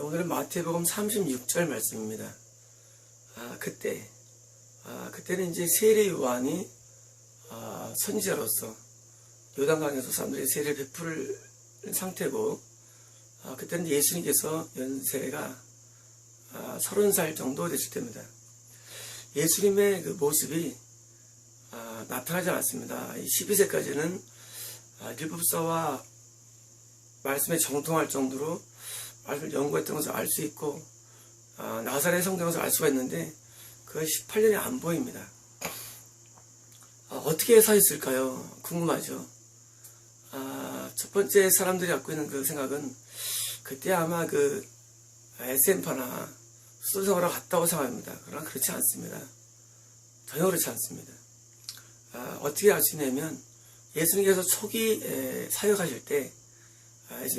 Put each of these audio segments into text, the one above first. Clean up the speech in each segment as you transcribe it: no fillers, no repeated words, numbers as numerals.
오늘은 마태복음 36절 말씀입니다. 그때는 이제 세례 요한이 선지자로서 요단강에서 사람들이 세례를 베풀 상태고, 그때는 예수님께서 연세가 30살 정도 되실 때입니다. 예수님의 그 모습이 나타나지 않았습니다. 12세까지는 율법서와 말씀에 정통할 정도로 말씀을 연구했던 것을 알 수 있고, 나사렛 성경에서 알 수가 있는데 그 18년이 안 보입니다. 어떻게 사셨을까요? 궁금하죠. 첫 번째 사람들이 갖고 있는 그 생각은 그때 아마 그 SM파나 수도생활을 갔다고 생각합니다. 그러나 그렇지 않습니다. 전혀 그렇지 않습니다. 어떻게 알 수 있냐면, 예수님께서 초기 사역하실 때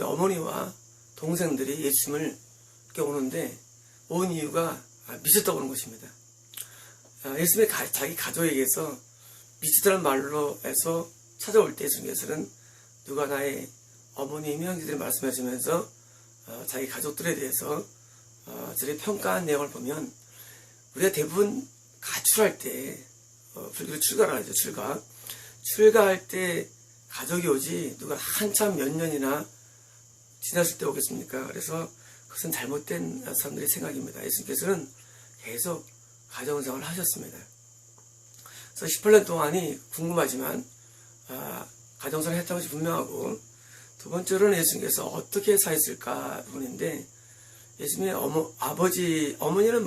어머니와 동생들이 예수님을 이렇게 오는데, 온 이유가 미쳤다고 오는 것입니다. 예수님의 자기 가족에게서 미치다는 말로 해서 찾아올 때 예수님께서는 누가 나의 어머니 형제들이 말씀하시면서 자기 가족들에 대해서 저를 평가한 내용을 보면, 우리가 대부분 가출할 때 불교로 출가를 하죠. 출가할 때 가족이 오지 누가 한참 몇 년이나 지났을 때 오겠습니까? 그래서 그것은 잘못된 사람들의 생각입니다. 예수님께서는 계속 가정생활을 하셨습니다. 그래서 18년 동안이 궁금하지만 가정생활을 했다는 것이 분명하고, 두 번째로는 예수님께서 어떻게 사셨을까 부분인데, 예수님의 어머니는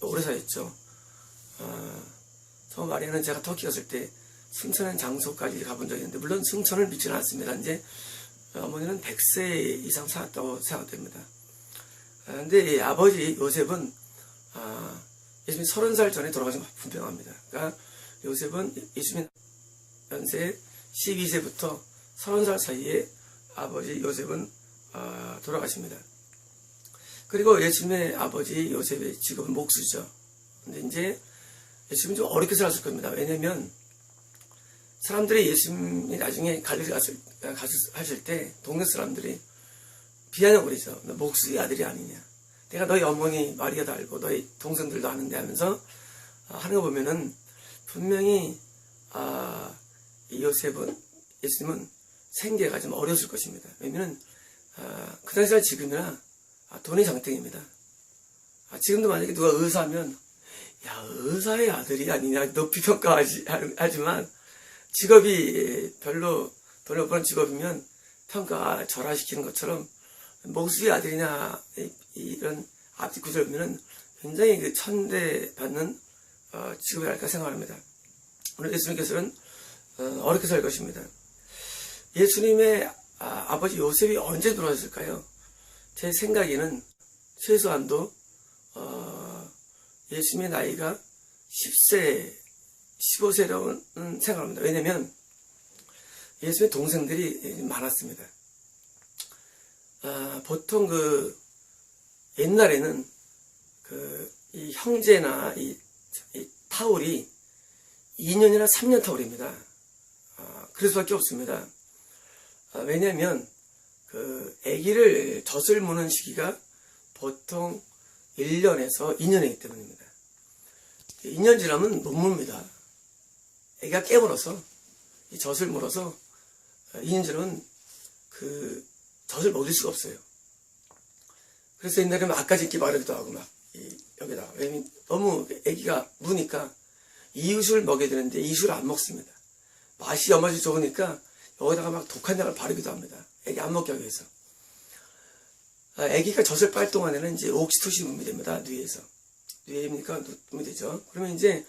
오래 사셨죠. 저 마리아는 제가 터키 갔을 때 승천한 장소까지 가본 적이 있는데, 물론 승천을 믿지는 않습니다. 이제 어머니는 100세 이상 살았다고 생각됩니다. 근데 아버지 요셉은 예수님이 30살 전에 돌아가신 거 분명합니다. 그러니까 요셉은 예수님 연세 12세부터 30살 사이에 아버지 요셉은 돌아가십니다. 그리고 예수님의 아버지 요셉의 직업은 목수죠. 근데 이제 예수님은 좀 어렵게 살았을 겁니다. 왜냐면 사람들이 예수님이 나중에 갈릴리 가실 때 동네 사람들이 비아냥 거리죠. 너 목수의 아들이 아니냐. 내가 너희 어머니 마리아도 알고 너희 동생들도 아는데 하면서 하는 거 보면은 분명히 예수님은 생계가 좀 어려웠을 것입니다. 왜냐면 그 당시나 지금이나 돈이 장땡입니다. 지금도 만약에 누가 의사하면 야, 의사의 아들이 아니냐 높이 평가하지만, 직업이 별로 돈이 못 버는 직업이면 평가 절하시키는 것처럼 목수의 아들이냐 이런 앞뒤 구조를 보면 굉장히 그 천대받는 직업이랄까 생각합니다. 오늘 예수님께서는 어렵게 살 것입니다. 예수님의 아버지 요셉이 언제 돌아왔을까요? 제 생각에는 최소한도 예수님의 나이가 10세, 15세라고 생각합니다. 왜냐면 예수님의 동생들이 많았습니다. 보통 옛날에는 이 형제나 이 타월이 2년이나 3년 타월입니다. 그럴 수밖에 없습니다. 왜냐면 아기를 젖을 무는 시기가 보통 1년에서 2년이기 때문입니다. 2년 지나면 못 뭅니다. 아기가 깨물어서 이 젖을 물어서 2년 지나면 그 젖을 먹일 수가 없어요. 그래서 옛날에 막까짓기 바르기도 하고 여기다가, 왜냐면 너무 아기가 무니까 이유식을 먹여야 되는데 이유식을 안 먹습니다. 맛이 여맛이 좋으니까 여기다가 막 독한 약을 바르기도 합니다. 아기 안 먹게 하기 위해서. 아기가 젖을 빨 동안에는 이제 옥시토신이 분비됩니다. 뇌입니까? 분비되죠. 그러면 이제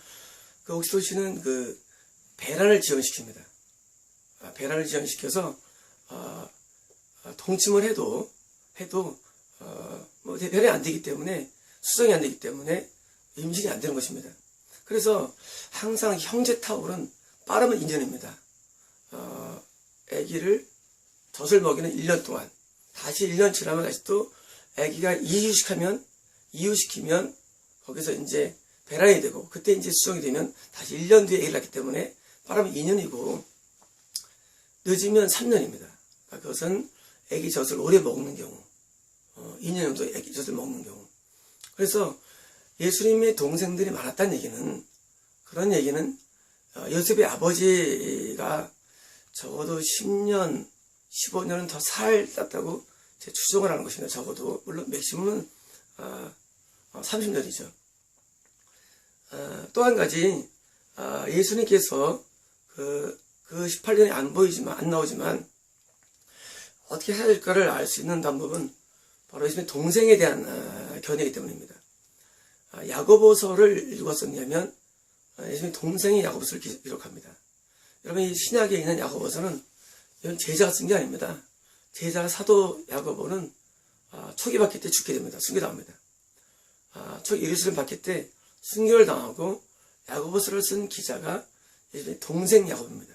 그 옥시토신은 그 배란을 지연시킵니다. 배란을 지연시켜서 동침을 해도 배란이 안 되기 때문에, 수정이 안 되기 때문에 임신이 안 되는 것입니다. 그래서 항상 형제 타월은 빠르면 2년입니다. 아기를 젖을 먹이는 1년 동안, 다시 1년 지나면 다시 또 아기가 이유시키면 거기서 이제 배란이 되고, 그때 이제 수정이 되면 다시 1년 뒤에 아기를 낳기 때문에 빠르면 2년이고 늦으면 3년입니다. 그것은 아기 젖을 오래 먹는 경우, 2년 정도 애기젖을 먹는 경우. 그래서 예수님의 동생들이 많았다는 얘기는, 그런 얘기는 요셉의 아버지가 적어도 10년, 15년은 더 살았다고 제 추정을 하는 것입니다. 적어도. 물론 맥시멈은 30년이죠. 또 한 가지, 예수님께서 그 18년이 안 나오지만 어떻게 해야 될까를 알 수 있는 방법은 바로 예수님의 동생에 대한 견해이기 때문입니다. 야고보서를 읽었었냐면 예수님의 동생이 야고보서를 기록합니다. 여러분, 이 신약에 있는 야고보서는 이건 제자가 쓴 게 아닙니다. 제자 사도 야고보는 초기박해 때 죽게 됩니다. 순교당합니다. 초기 예루살렘 박해 때 순교를 당하고 야고보서를 쓴 기자가 예수님의 동생 야고보입니다.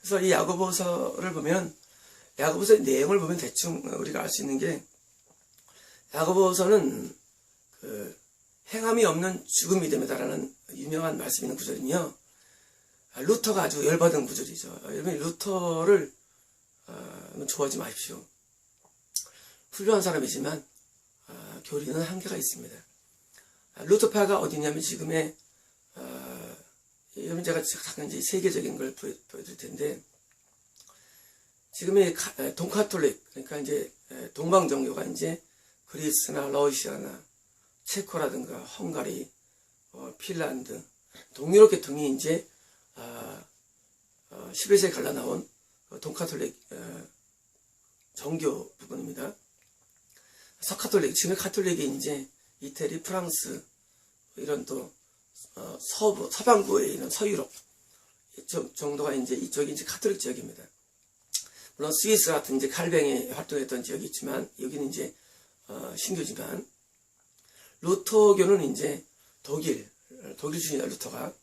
그래서 이 야고보서를 보면, 야고보서의 내용을 보면 대충 우리가 알 수 있는 게, 야고보서는 행함이 없는 죽음이 됩니다라는 유명한 말씀이 있는 구절이며, 루터가 아주 열받은 구절이죠. 여러분, 루터를 좋아하지 마십시오. 훌륭한 사람이지만 교리는 한계가 있습니다. 루터파가 어디냐면, 지금의 여러분, 제가 잠깐 이제 세계적인 걸 보여드릴 텐데, 지금의 동카톨릭, 그러니까 이제 동방 종교가 이제 그리스나 러시아나 체코라든가 헝가리, 핀란드, 동유럽 계통이 이제 11세에 갈라나온 동카톨릭 정교 부분입니다. 서카톨릭, 지금의 카톨릭이 이제 이태리, 프랑스, 이런 또 서방부에 있는 서유럽 이쪽 정도가 이쪽이 이제 카톨릭 지역입니다. 물론 스위스 같은 이제 칼뱅이 활동했던 지역이 있지만, 여기는 이제 신교지만, 루터교는 이제 독일 출신이다. 루터가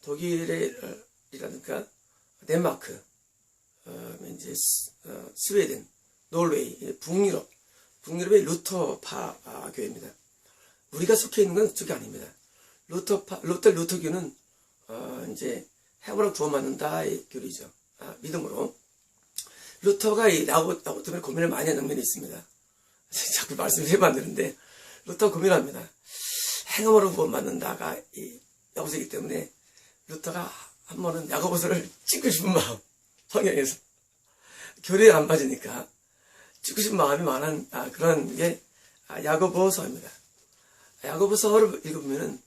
독일이라든가 덴마크, 이제 스웨덴, 노르웨이, 북유럽의 루터파 교회입니다. 우리가 속해 있는 건 그쪽이 아닙니다. 루터교는 이제 해보라 구원받는다의 교리죠. 믿음으로. 루터가 이 야고보 때문에 고민을 많이 하는 면이 있습니다. 자꾸 말씀을 해봤는데, 루터가 고민합니다. 행함으로 구원받는다가 이 야고보서이기 때문에 루터가 한 번은 야고보서를 찍고 싶은 마음, 성경에서 교리에 안 맞으니까 찍고 싶은 마음이 많은 그런 게 야고보서입니다. 야고보서를 읽어보면은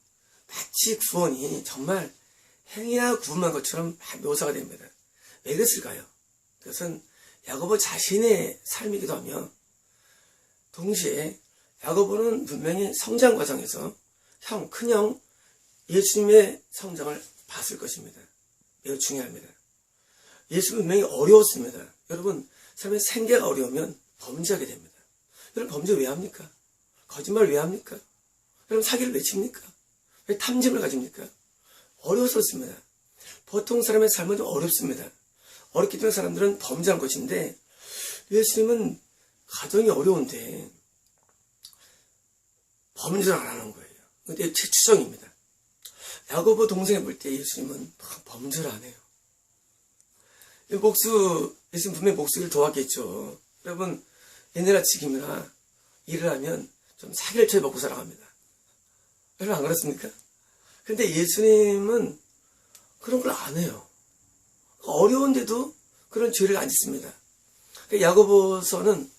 마치 구원이 정말 행위나 구원만 것처럼 묘사가 됩니다. 왜 그랬을까요? 그것은 야고보 자신의 삶이기도 하며, 동시에 야고보는 분명히 성장 과정에서 큰형 예수님의 성장을 봤을 것입니다. 매우 중요합니다. 예수는 분명히 어려웠습니다. 여러분, 삶의 생계가 어려우면 범죄하게 됩니다. 여러분, 범죄 왜 합니까? 거짓말 왜 합니까? 여러분, 사기를 왜 칩니까? 왜 탐심을 가집니까? 어려워서 그렇습니다. 보통 사람의 삶은 좀 어렵습니다. 어렵기 때문에 사람들은 범죄한 것인데, 예수님은 가정이 어려운데 범죄를 안 하는 거예요. 근데 제 추정입니다. 야고보 동생을 볼 때 예수님은 범죄를 안 해요. 예수님 분명히 목수를 도왔겠죠. 여러분, 옛날이나 지금이나 일을 하면 좀 사기를 쳐야 먹고 살아갑니다. 여러분, 안 그렇습니까? 근데 예수님은 그런 걸 안 해요. 어려운데도 그런 죄를 안 짓습니다. 야고보서는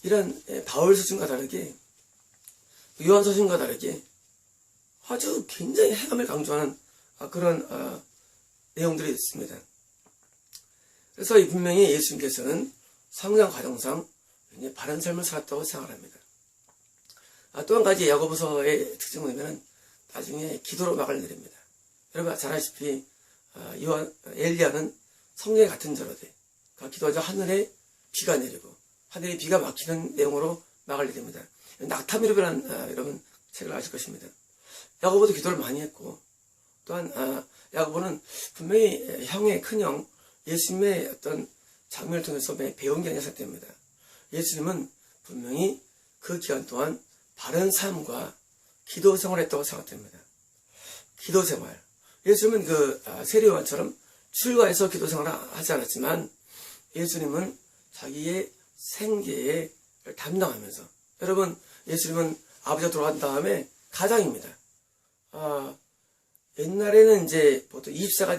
이런 바울 서신과 다르게, 요한 서신과 다르게 아주 굉장히 행함을 강조하는 그런 내용들이 있습니다. 그래서 분명히 예수님께서는 성장 과정상 굉장히 바른 삶을 살았다고 생각합니다. 또 한 가지 야고보서의 특징을 보면 나중에 기도로 막을 내립니다. 여러분 잘 아시다시피 엘리야는 성령이 같은 자로 돼. 기도하자 하늘에 비가 내리고 하늘에 비가 막히는 내용으로 막을 내립니다. 낙타미로라는 여러분 책을 아실 것입니다. 야고보도 기도를 많이 했고, 또한 야고보는 분명히 형의 큰형 예수님의 어떤 장면을 통해서 배운 게 아니라 생각됩니다. 예수님은 분명히 그 기간 동안 바른 삶과 기도 생활을 했다고 생각됩니다. 기도 생활. 예수님은 세례요한처럼 출가해서 기도 생활을 하지 않았지만, 예수님은 자기의 생계를 담당하면서 여러분, 예수님은 아버지가 돌아간 다음에 가장입니다. 옛날에는 이제 보통 24가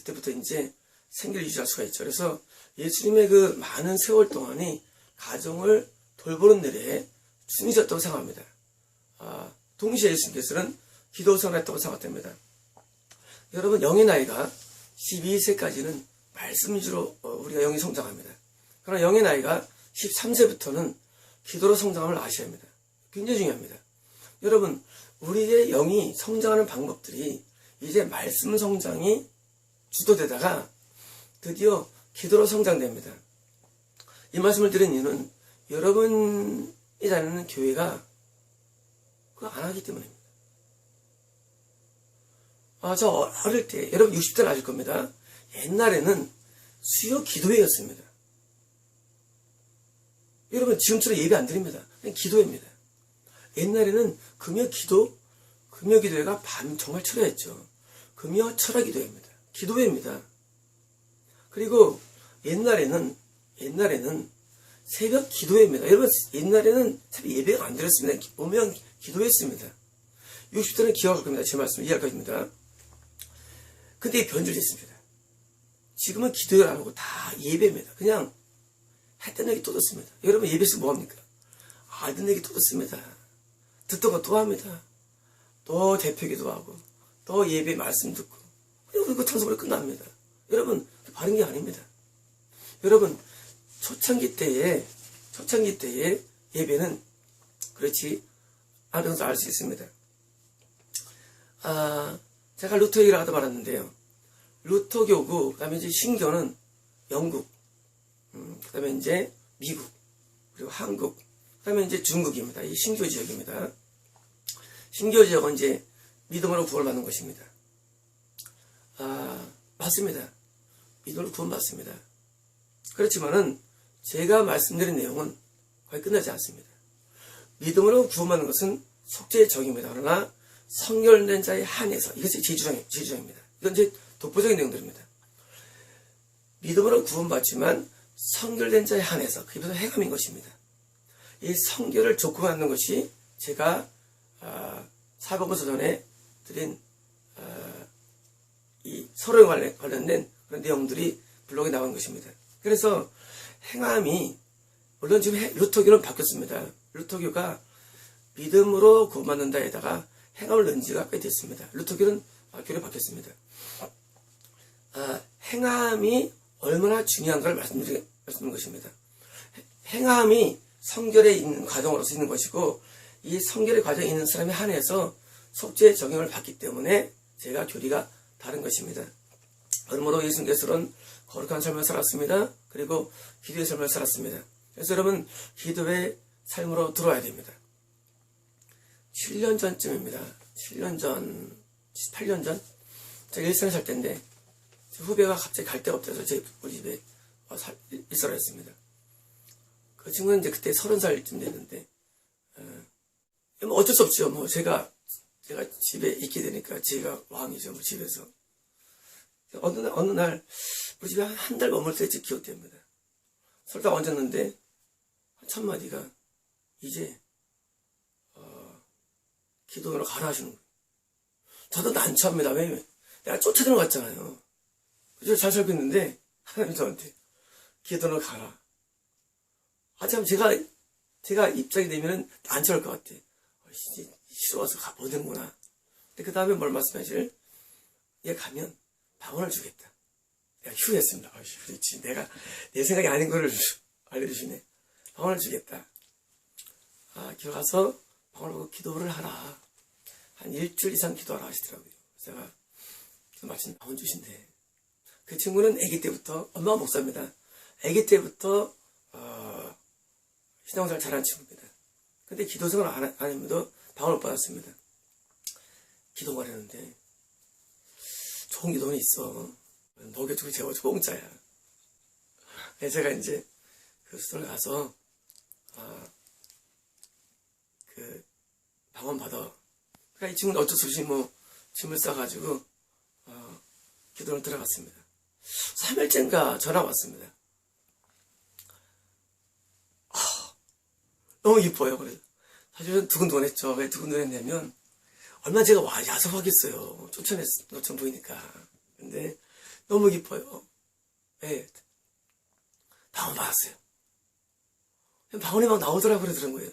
때부터 이제 생계를 유지할 수가 있죠. 그래서 예수님의 그 많은 세월 동안이 가정을 돌보는 일에 충실했다고 생각합니다. 동시에 예수님께서는 기도생활을 했다고 생각됩니다. 여러분, 영의 나이가 12세까지는 말씀 위주로 우리가 영이 성장합니다. 그러나 영의 나이가 13세부터는 기도로 성장함을 아셔야 합니다. 굉장히 중요합니다. 여러분, 우리의 영이 성장하는 방법들이 이제 말씀 성장이 주도되다가 드디어 기도로 성장됩니다. 이 말씀을 드린 이유는 여러분이 다니는 교회가 그거 안 하기 때문입니다. 저 어릴 때, 여러분 60대는 아실 겁니다. 옛날에는 수요 기도회였습니다. 여러분 지금처럼 예배 안 드립니다. 그냥 기도회입니다. 옛날에는 금요 기도회가 밤 정말 철회했죠. 금요 철야 기도회입니다. 기도회입니다. 그리고 옛날에는 새벽 기도회입니다. 여러분 옛날에는 새벽 예배가 안 드렸습니다. 오면 기도했습니다. 60대는 기억할 겁니다. 제 말씀을 이해할 겁니다. 근데 변질됐습니다. 지금은 기도를 안 하고 다 예배입니다. 그냥 했던 얘기 또 듣습니다. 여러분 예배에서 뭐합니까? 알던 얘기 또 듣습니다. 듣던 거 또 합니다. 또 대표기도 하고 또 예배 말씀 듣고 그리고 찬송으로 끝납니다. 여러분 바른 게 아닙니다. 여러분 초창기 때의 예배는 그렇지 않은 것을 알 수 있습니다. 제가 루터 얘기를 하다 말았는데요. 루터교구, 그 다음에 이제 신교는 영국, 그 다음에 이제 미국, 그리고 한국, 그 다음에 이제 중국입니다. 이 신교 지역입니다. 신교 지역은 이제 믿음으로 구원받는 것입니다. 맞습니다. 믿음으로 구원받습니다. 그렇지만은 제가 말씀드린 내용은 거의 끝나지 않습니다. 믿음으로 구원받는 것은 속죄의 적입니다. 그러나 성결된 자에 한해서 이것이 제주장입니다. 이건 이제 독보적인 내용들입니다. 믿음으로 구원받지만 성결된 자에 한해서 그게 바로 행함인 것입니다. 이 성결을 조건하는 것이 제가 사복음서 전에 드린 이 서로에 관련된 그런 내용들이 블록에 나온 것입니다. 그래서 행함이 물론 지금 루터교는 바뀌었습니다. 루터교가 믿음으로 구원받는다에다가 행함을 넣은 지가 꽤 됐습니다. 루터교는 교리 바뀌었습니다. 행함이 얼마나 중요한가를 말씀드리는 것입니다. 행함이 성결에 있는 과정으로서 있는 것이고 이 성결의 과정에 있는 사람에 한해서 속죄의 적용을 받기 때문에 제가 교리가 다른 것입니다. 그러므로 예수님께서는 거룩한 삶을 살았습니다. 그리고 기도의 삶을 살았습니다. 그래서 여러분 기도의 삶으로 들어와야 됩니다. 7년 전쯤입니다. 7년 전, 8년 전? 제가 일산에 살 때인데 후배가 갑자기 갈 데가 없어서 우리 집에 와서 일설을 했습니다. 그 친구는 이제 그때 30살쯤 됐는데 뭐 어쩔 수 없죠. 뭐 제가 집에 있게 되니까 제가 왕이죠. 뭐 집에서 어느 날 우리 집에 한 달 머물 때쯤 기억됩니다. 설탕 얹었는데 첫 마디가 이제 기도로 가라 하시는 거예요. 저도 난처합니다. 왜? 내가 쫓아들어 갔잖아요. 그래서 잘 살고 있는데 하나님 저한테 기도로 가라. 참 제가 입장이 되면은 난처할 것 같아. 이제 싫어서 가보는구나. 근데 그 다음에 뭘 말씀하실? 얘 가면 방언을 주겠다. 내가 휴했습니다. 그렇지. 내가 내 생각이 아닌 거를 알려주시네. 방언을 주겠다. 기도가서 방언을 보고 기도를 하라. 한 일주일 이상 기도하라 하시더라고요. 제가 마침 방언 주신대. 그 친구는 아기 때부터 엄마가 목사입니다. 아기 때부터 신앙생활 잘하는 친구입니다. 근데 기도생활 안 하면도 방언을 받았습니다. 기도를 하는데 좋은 기도는 있어. 먹여주고 재워주고 공짜야. 제가 이제 그 수도를 가서 그 방언 받아. 그러니까 이 친구는 어쩔 수 없이 뭐 짐을 싸가지고 기도를 들어갔습니다. 3일째인가 전화 왔습니다. 너무 기뻐요. 그래서 사실은 두근두근했죠. 왜 두근두근했냐면 얼마나 제가 야속하겠어요. 쫓아냈 것처럼 보이니까. 근데 너무 기뻐요. 네. 방언 받았어요. 방언이 막 나오더라고 그러더란 거예요.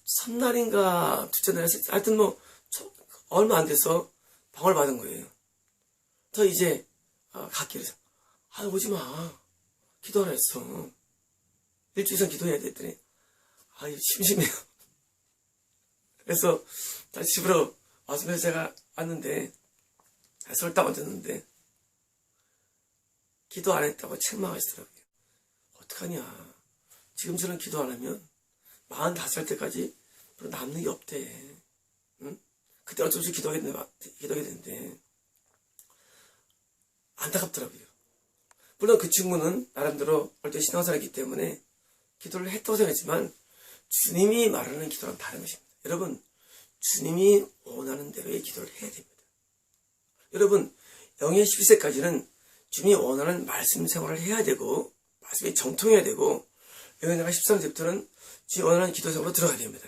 첫날인가 둘째 날에 하여튼 뭐 얼마 안 돼서 방언을 받은 거예요. 저 이제 갈게요. 오지 마. 기도하라 했어. 일주일 이상 기도해야 돼 했더니 심심해요. 그래서 다시 집으로 와서 제가 왔는데 설을 딱 얹었는데 기도 안 했다고 책망하시더라고요. 어떡하냐. 지금처럼 기도 안 하면 45살 때까지 남는 게 없대. 응? 그때 어쩔 수 없이 기도하게 되는데 안타깝더라고요. 물론 그 친구는 나름대로 어릴 때 신앙생활이기 때문에 기도를 했다고 생각했지만 주님이 말하는 기도랑 다른 것입니다. 여러분, 주님이 원하는 대로의 기도를 해야 됩니다. 여러분, 영의 11세까지는 주님이 원하는 말씀 생활을 해야 되고 말씀에 정통해야 되고 영의 나이가 13세부터는 주님이 원하는 기도 생활로 들어가야 됩니다.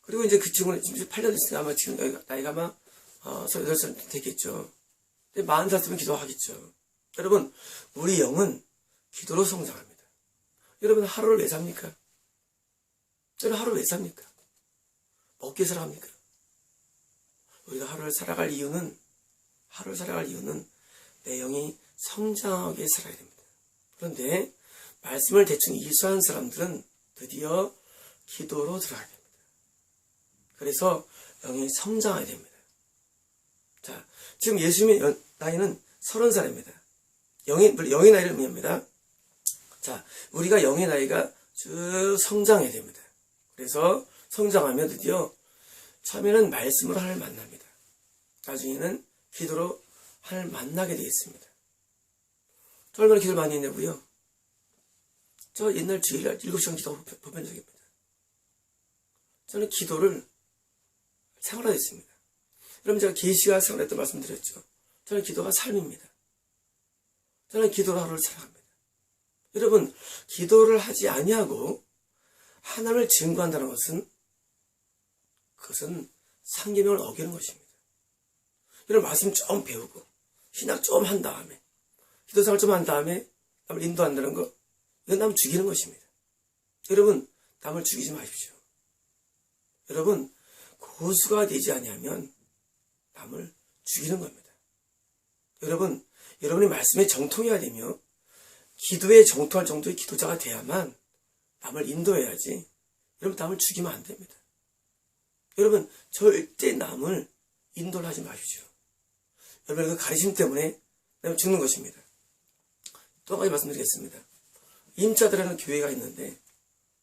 그리고 이제 그 친구는 지금 8년 됐으니까 아마 지금 나이가 아마 38살 되겠죠. 40살이면 기도하겠죠. 여러분, 우리 영은 기도로 성장합니다. 여러분, 하루를 왜 삽니까? 여러분, 하루를 왜 삽니까? 먹기 위해서 합니까? 우리가 하루를 살아갈 이유는 내 영이 성장하게 살아야 됩니다. 그런데 말씀을 대충 이수한 사람들은 드디어 기도로 들어가야 됩니다. 그래서 영이 성장해야 됩니다. 자, 지금 예수님의 나이는 30살입니다. 영의 나이를 의미합니다. 자, 우리가 영의 나이가 쭉 성장해야 됩니다. 그래서 성장하면 드디어 처음에는 말씀으로 하나님을 만납니다. 나중에는 기도로 하나님을 만나게 되겠습니다. 저 얼마나 기도를 많이 했냐고요? 저 옛날 주일날 7시간 기도 보낸 적입니다. 저는 기도를 생활화했습니다. 여러분, 제가 계시와 생활했던 말씀드렸죠. 저는 기도가 삶입니다. 저는 기도로 하루를 살아갑니다. 여러분, 기도를 하지 아니하고 하나님을 증거한다는 것은 그것은 상계명을 어기는 것입니다. 여러분, 말씀 좀 배우고 신학 좀 한 다음에 기도생활 좀 한 다음에 남을 인도한다는 것, 이건 남을 죽이는 것입니다. 여러분, 남을 죽이지 마십시오. 여러분, 고수가 되지 아니하면 남을 죽이는 겁니다. 여러분, 여러분이 말씀에 정통해야 되며 기도에 정통할 정도의 기도자가 돼야만 남을 인도해야지. 여러분, 남을 죽이면 안 됩니다. 여러분, 절대 남을 인도를 하지 마십시오. 여러분, 그 가르침 때문에 남을 죽는 것입니다. 또 한 가지 말씀드리겠습니다. 임자들이라는 교회가 있는데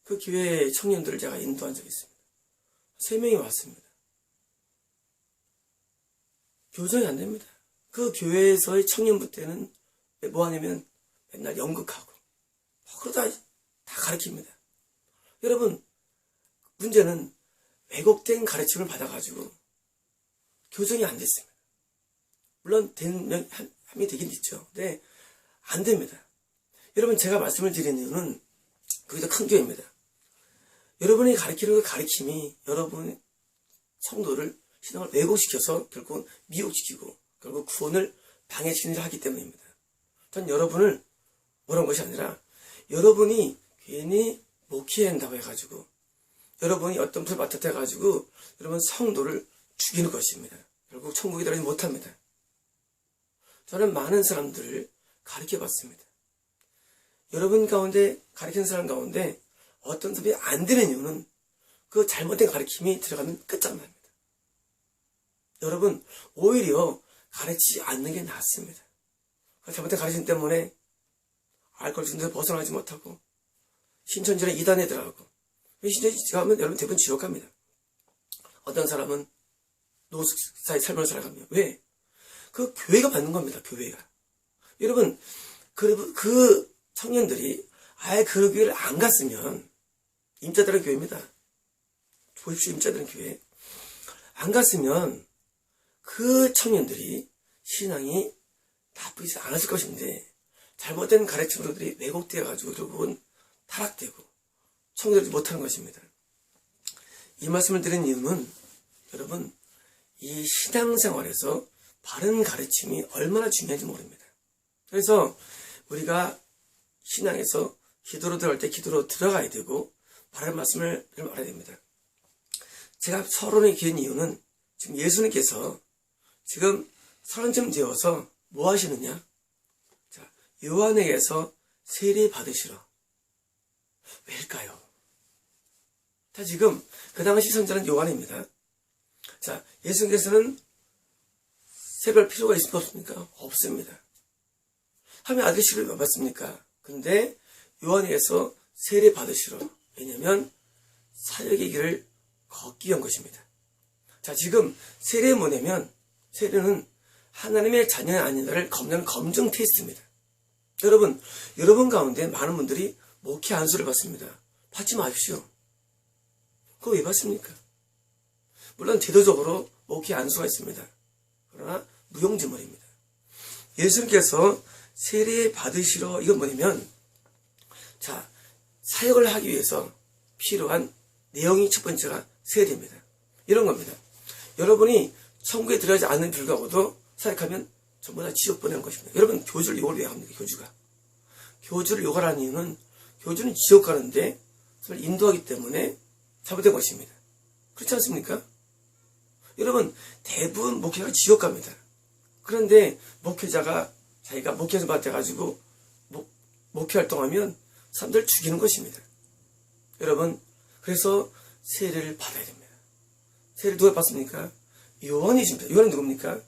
그 교회 청년들을 제가 인도한 적이 있습니다. 3명이 왔습니다. 교정이 안 됩니다. 그 교회에서의 청년부 때는 뭐 하냐면 맨날 연극하고 그러다 다 가르칩니다. 여러분, 문제는 왜곡된 가르침을 받아가지고 교정이 안 됐습니다. 물론 한 명이 되긴 있죠. 근데 안 됩니다. 여러분, 제가 말씀을 드리는 이유는 그게 더 큰 교회입니다. 여러분이 가르치는 그 가르침이 여러분 성도를 신앙을 왜곡시켜서 결국은 미혹시키고 결국 구원을 방해시키는 일을 하기 때문입니다. 전 여러분을 뭐라는 것이 아니라 여러분이 괜히 목회해야 한다고 해가지고 여러분이 어떤 불 맡았다 해가지고 여러분 성도를 죽이는 것입니다. 결국 천국에 들어가지 못합니다. 저는 많은 사람들을 가르쳐봤습니다. 여러분 가운데 가르치는 사람 가운데 어떤 사람이 안 되는 이유는 그 잘못된 가르침이 들어가면 끝장납니다. 여러분, 오히려 가르치지 않는 게 낫습니다. 잘못된 가르침 때문에 알코올 중독에서 벗어나지 못하고 신천지나 이단에 들어가고 신천지 가면 여러분 대부분 지옥 갑니다. 어떤 사람은 노숙자의 삶을 살아가며 왜? 그 교회가 받는 겁니다. 교회가. 여러분, 그 청년들이 아예 그 교회를 안 갔으면 임자들의 교회입니다. 보십시오. 임자들의 교회. 안 갔으면 그 청년들이 신앙이 나쁘지 않았을 것인데 잘못된 가르침으로들이 왜곡되어가지고 결국은 타락되고 청구되지 못하는 것입니다. 이 말씀을 드린 이유는 여러분, 이 신앙생활에서 바른 가르침이 얼마나 중요한지 모릅니다. 그래서 우리가 신앙에서 기도로 들어갈 때 기도로 들어가야 되고 바른 말씀을 알아야 됩니다. 제가 서론을 기른 이유는 지금 예수님께서 지금 30쯤 되어서 뭐 하시느냐? 자, 요한에게서 세례 받으시러. 왜일까요? 자, 지금 그 당시 선자는 요한입니다. 자, 예수님께서는 세례할 필요가 있습니까? 없습니까? 없습니다. 하면 아저씨를 왜 받습니까? 근데 요한에게서 세례 받으시러. 왜냐면 사역의 길을 걷기 위한 것입니다. 자, 지금 세례 뭐냐면 세례는 하나님의 자녀의 아닌가를 검증하는 검증 테스트입니다. 여러분 가운데 많은 분들이 목회 안수를 받습니다. 받지 마십시오. 그거 왜 받습니까? 물론 제도적으로 목회 안수가 있습니다. 그러나 무용지물입니다. 예수님께서 세례 받으시러 이건 뭐냐면 자, 사역을 하기 위해서 필요한 내용이 첫 번째가 세례입니다. 이런 겁니다. 여러분이 천국에 들어가지 않는 불구하고도 사역하면 전부 다 지옥 보내는 것입니다. 여러분, 교주를 욕을 왜 합니까? 교주를 욕하라는 이유는 교주는 지옥 가는데 그걸 인도하기 때문에 잘못된 것입니다. 그렇지 않습니까? 여러분, 대부분 목회자가 지옥 갑니다. 그런데 목회자가 자기가 목회에서 받아가지고 목회 활동하면 사람들 죽이는 것입니다. 여러분, 그래서 세례를 받아야 됩니다. 세례를 누가 받습니까? 요한이십니다. 요한은 누굽니까?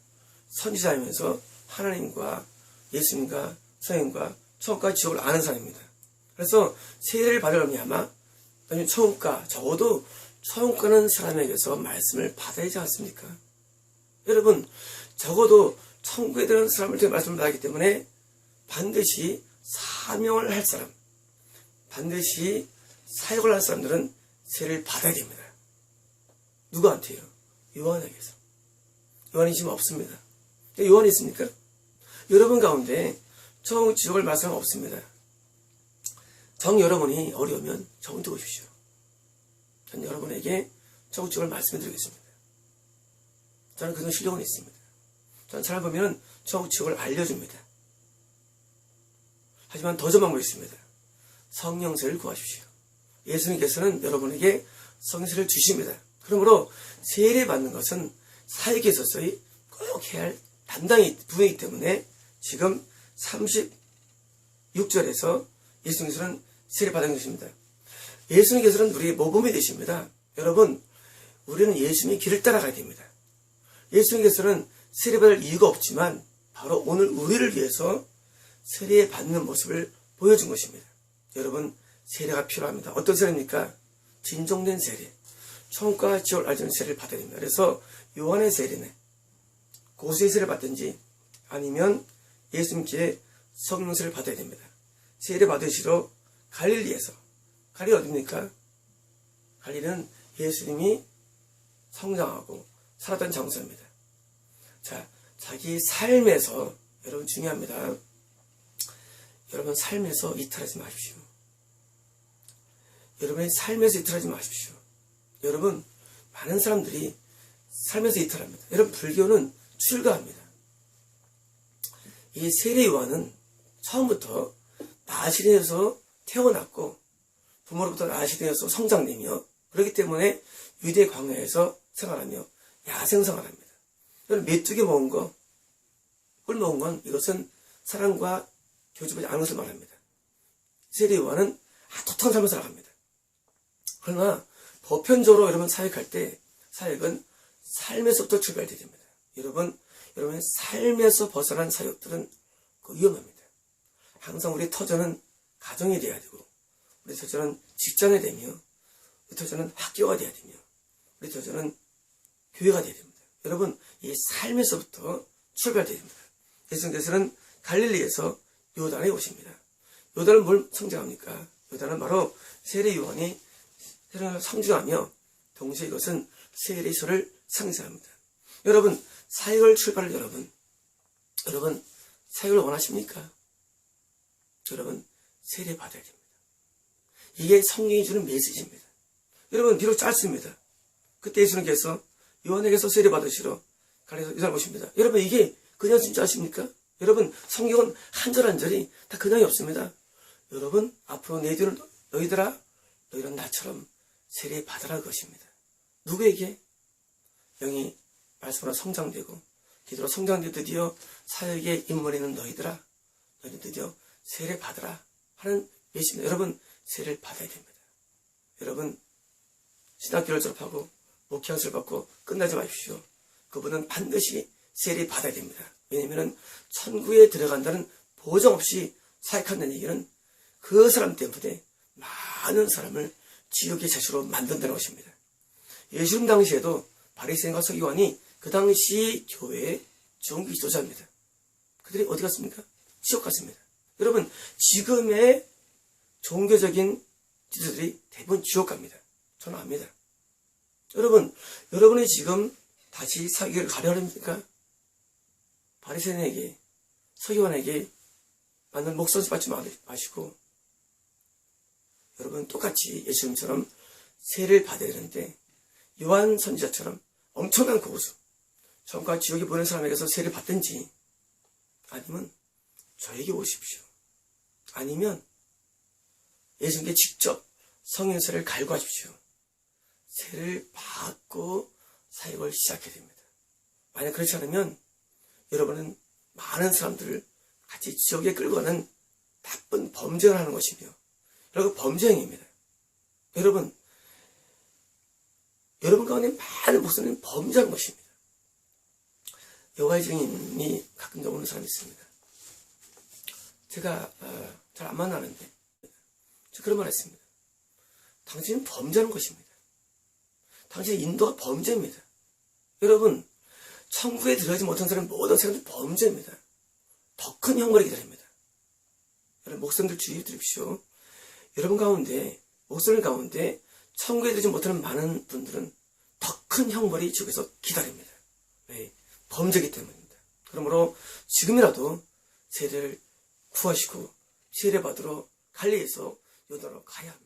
선지자이면서 하나님과 예수님과 성령과 천국과 지옥을 아는 사람입니다. 그래서 세례를 받으려면 아마 천국과 적어도 천국 가는 사람에게서 말씀을 받아야 하지 않습니까? 여러분, 적어도 천국에 들어가는 사람을 통해 말씀을 받기 때문에 반드시 사명을 할 사람, 반드시 사역을 할 사람들은 세례를 받아야 됩니다. 누구한테요? 요한에게서. 요한이 지금 없습니다. 요한이 있습니까? 여러분 가운데 천국 지옥을 말할 사람 없습니다. 정 여러분이 어려우면 저한테 오십시오. 전 여러분에게 천국 지옥을 말씀해드리겠습니다. 저는 그런 실력은 있습니다. 저는 찾아보면 천국 지옥을 알려줍니다. 하지만 더 좋은 방법이 있습니다. 성령세를 구하십시오. 예수님께서는 여러분에게 성령세를 주십니다. 그러므로 세례 받는 것은 사역에 있어서의 꼭 해야 할 담당이 부분이기 때문에 지금 36절에서 예수님께서는 세례 받은 것입니다. 예수님께서는 우리의 모범이 되십니다. 여러분, 우리는 예수님의 길을 따라가야 됩니다. 예수님께서는 세례 받을 이유가 없지만 바로 오늘 우리를 위해서 세례 받는 모습을 보여준 것입니다. 여러분, 세례가 필요합니다. 어떤 세례입니까? 진정된 세례. 천국과 지옥을 알려주는 세례를 받아야 됩니다. 그래서 요한의 세례는 고수의 세례를 받든지 아니면 예수님께 성령 세례를 받아야 됩니다. 세례 받으시러 갈릴리에서, 갈릴리 어디입니까? 갈릴리는 예수님이 성장하고 살았던 장소입니다. 자, 자기 삶에서, 여러분 중요합니다. 여러분 삶에서 이탈하지 마십시오. 여러분의 삶에서 이탈하지 마십시오. 여러분, 많은 사람들이 삶에서 이탈합니다. 여러분, 불교는 출가합니다. 이 세례 요한은 처음부터 나시린에서 태어났고 부모로부터 나시린에서 성장되며 그렇기 때문에 유대 광야에서 생활하며 야생 생활합니다. 여러분, 메뚜기 먹은 거, 꿀 먹은 건 이것은 사랑과 교집하지 않은 것을 말합니다. 세례 요한은 도통한 삶을 살아갑니다. 그러나 보편적으로 여러분 사역할 때 사역은 삶에서부터 출발해야 됩니다. 여러분의 삶에서 벗어난 사역들은 위험합니다. 항상 우리 터전은 가정이 돼야 되고, 우리 터전은 직장이 되며, 우리 터전은 학교가 돼야 되며, 우리 터전은 교회가 돼야 됩니다. 여러분, 이 삶에서부터 출발돼야 됩니다. 예수님께서는 갈릴리에서 요단에 오십니다. 요단은 뭘 상징합니까? 요단은 바로 세례 요한이 세례를 상징하며 동시에 이것은 세례소를 상징합니다. 여러분, 사역을 출발을 여러분 사역을 원하십니까? 여러분, 세례 받아야 됩니다. 이게 성령이 주는 메시지입니다. 여러분, 비록 짧습니다. 그때 예수님께서 요한에게서 세례 받으시러 가려서 이사를 보십니다. 여러분, 이게 그냥 진짜 아십니까? 여러분, 성경은 한 절 한 절이 다 그냥이 없습니다. 여러분, 앞으로 너희들아, 너희는 나처럼 세례 받으라 것입니다. 누구에게? 영이 말씀으로 성장되고 기도로 성장되어 드디어 사역에 입문하는 너희들아, 너희는 드디어 세례 받으라 하는 메시지입니다. 여러분, 세례를 받아야 됩니다. 여러분, 신학교를 졸업하고 목회학을 받고 끝나지 마십시오. 그분은 반드시 세례 받아야 됩니다. 왜냐하면 천국에 들어간다는 보장 없이 사역한다는 얘기는 그 사람 때문에 많은 사람을 지옥의 자식으로 만든다는 것입니다. 예수님 당시에도 바리새인과 서기관이 그 당시 교회의 종교 지도자입니다. 그들이 어디 갔습니까? 지옥 갔습니다. 여러분, 지금의 종교적인 지도자들이 대부분 지옥 갑니다. 저는 압니다. 여러분, 여러분이 지금 다시 사기를 가려 합니까? 바리새인에게, 서기관에게 맞는 목소리 받지 마시고, 여러분 똑같이 예수님처럼 세례를 받아야 되는데, 요한 선지자처럼 엄청난 고수, 전과 지옥에 보낸 사람에게서 세례를 받든지, 아니면 저에게 오십시오. 아니면 예수님께 직접 성령 세례를 갈구하십시오. 세례를 받고 사역을 시작해야 됩니다. 만약 그렇지 않으면 여러분은 많은 사람들을 같이 지옥에 끌고 가는 나쁜 범죄를 하는 것이며, 여러분, 범죄행위입니다. 여러분 가운데 많은 목사님은 범죄한 것입니다. 여호와의 증인이 가끔 오는 사람이 있습니다. 제가 잘 안 만나는데 제가 그런 말 했습니다. 당신은 범죄하는 것입니다. 당신의 인도가 범죄입니다. 여러분, 천국에 들어가지 못한 사람은 모든 사람들 범죄입니다. 더 큰 형벌이 기다립니다. 여러분, 목사님들 주의 드립시오. 여러분 가운데, 목사님 가운데 천국에 들어가지 못하는 많은 분들은 더 큰 형벌이 지옥에서 기다립니다. 왜? 범죄이기 때문입니다. 그러므로 지금이라도 세례를 구하시고 세례 받으러 갈리에서 요단으로 가야 합니다.